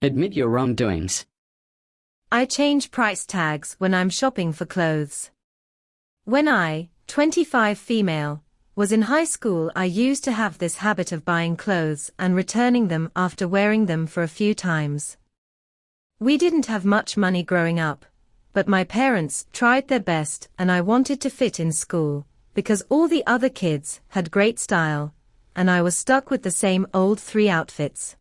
Admit your wrongdoings. I change price tags when I'm shopping for clothes. When I, 25 female, was in high school, I used to have this habit of buying clothes and returning them after wearing them for a few times. We didn't have much money growing up, but my parents tried their best and I wanted to fit in school, because all the other kids had great style, and I was stuck with the same old 3 outfits.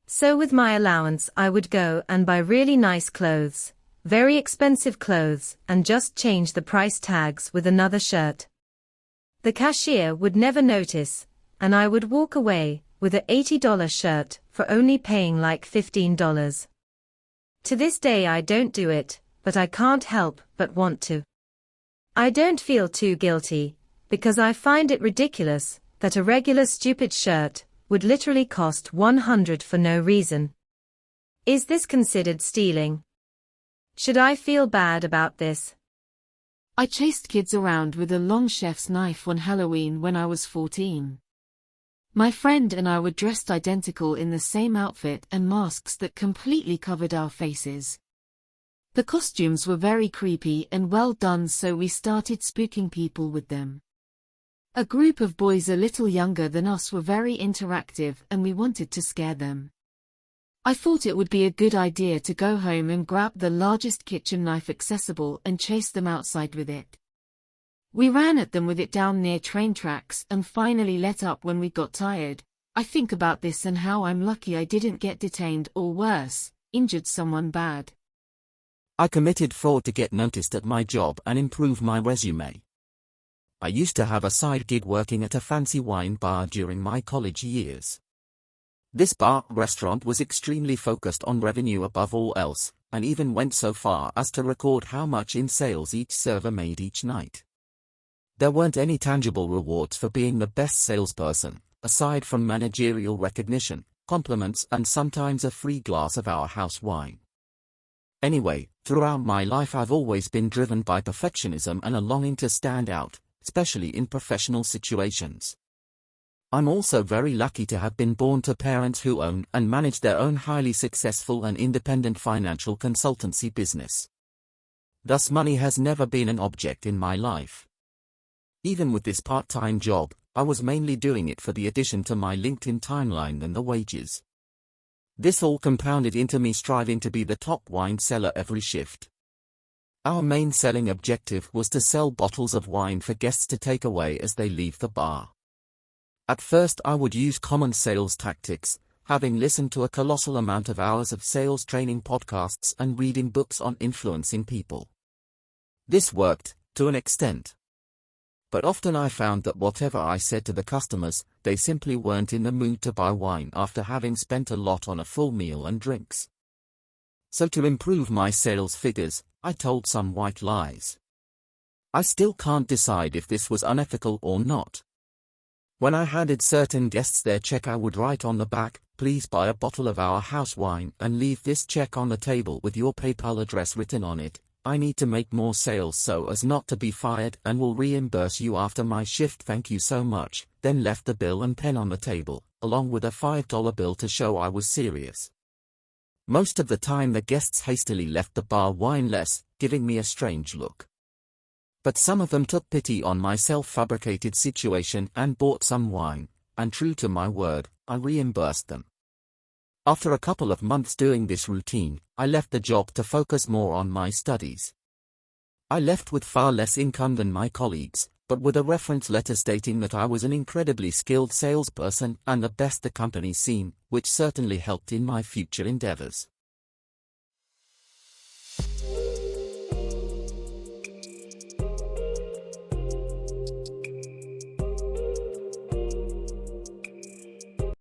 So with my allowance I would go and buy really nice clothes, very expensive clothes, and just change the price tags with another shirt. The cashier would never notice, and I would walk away with a $80 shirt for only paying like $15. To this day I don't do it, but I can't help but want to. I don't feel too guilty, because I find it ridiculous that a regular stupid shirt would literally cost $100 for no reason. Is this considered stealing? Should I feel bad about this? I chased kids around with a long chef's knife on Halloween when I was 14. My friend and I were dressed identical in the same outfit and masks that completely covered our faces. The costumes were very creepy and well done, so we started spooking people with them. A group of boys a little younger than us were very interactive and we wanted to scare them. I thought it would be a good idea to go home and grab the largest kitchen knife accessible and chase them outside with it. We ran at them with it down near train tracks and finally let up when we got tired. I think about this and how I'm lucky I didn't get detained or worse, injured someone bad. I committed fraud to get noticed at my job and improve my resume. I used to have a side gig working at a fancy wine bar during my college years. This bar restaurant was extremely focused on revenue above all else, and even went so far as to record how much in sales each server made each night. There weren't any tangible rewards for being the best salesperson, aside from managerial recognition, compliments, and sometimes a free glass of our house wine. Anyway, throughout my life I've always been driven by perfectionism and a longing to stand out, especially in professional situations. I'm also very lucky to have been born to parents who own and manage their own highly successful and independent financial consultancy business. Thus money has never been an object in my life. Even with this part-time job, I was mainly doing it for the addition to my LinkedIn timeline than the wages. This all compounded into me striving to be the top wine seller every shift. Our main selling objective was to sell bottles of wine for guests to take away as they leave the bar. At first I would use common sales tactics, having listened to a colossal amount of hours of sales training podcasts and reading books on influencing people. This worked, to an extent. But often I found that whatever I said to the customers, they simply weren't in the mood to buy wine after having spent a lot on a full meal and drinks. So to improve my sales figures, I told some white lies. I still can't decide if this was unethical or not. When I handed certain guests their check, I would write on the back, "Please buy a bottle of our house wine and leave this check on the table with your PayPal address written on it. I need to make more sales so as not to be fired and will reimburse you after my shift. Thank you so much." Then left the bill and pen on the table, along with a $5 bill to show I was serious. Most of the time the guests hastily left the bar wineless, giving me a strange look. But some of them took pity on my self-fabricated situation and bought some wine, and true to my word, I reimbursed them. After a couple of months doing this routine, I left the job to focus more on my studies. I left with far less income than my colleagues, but with a reference letter stating that I was an incredibly skilled salesperson and the best the company's seen, which certainly helped in my future endeavors.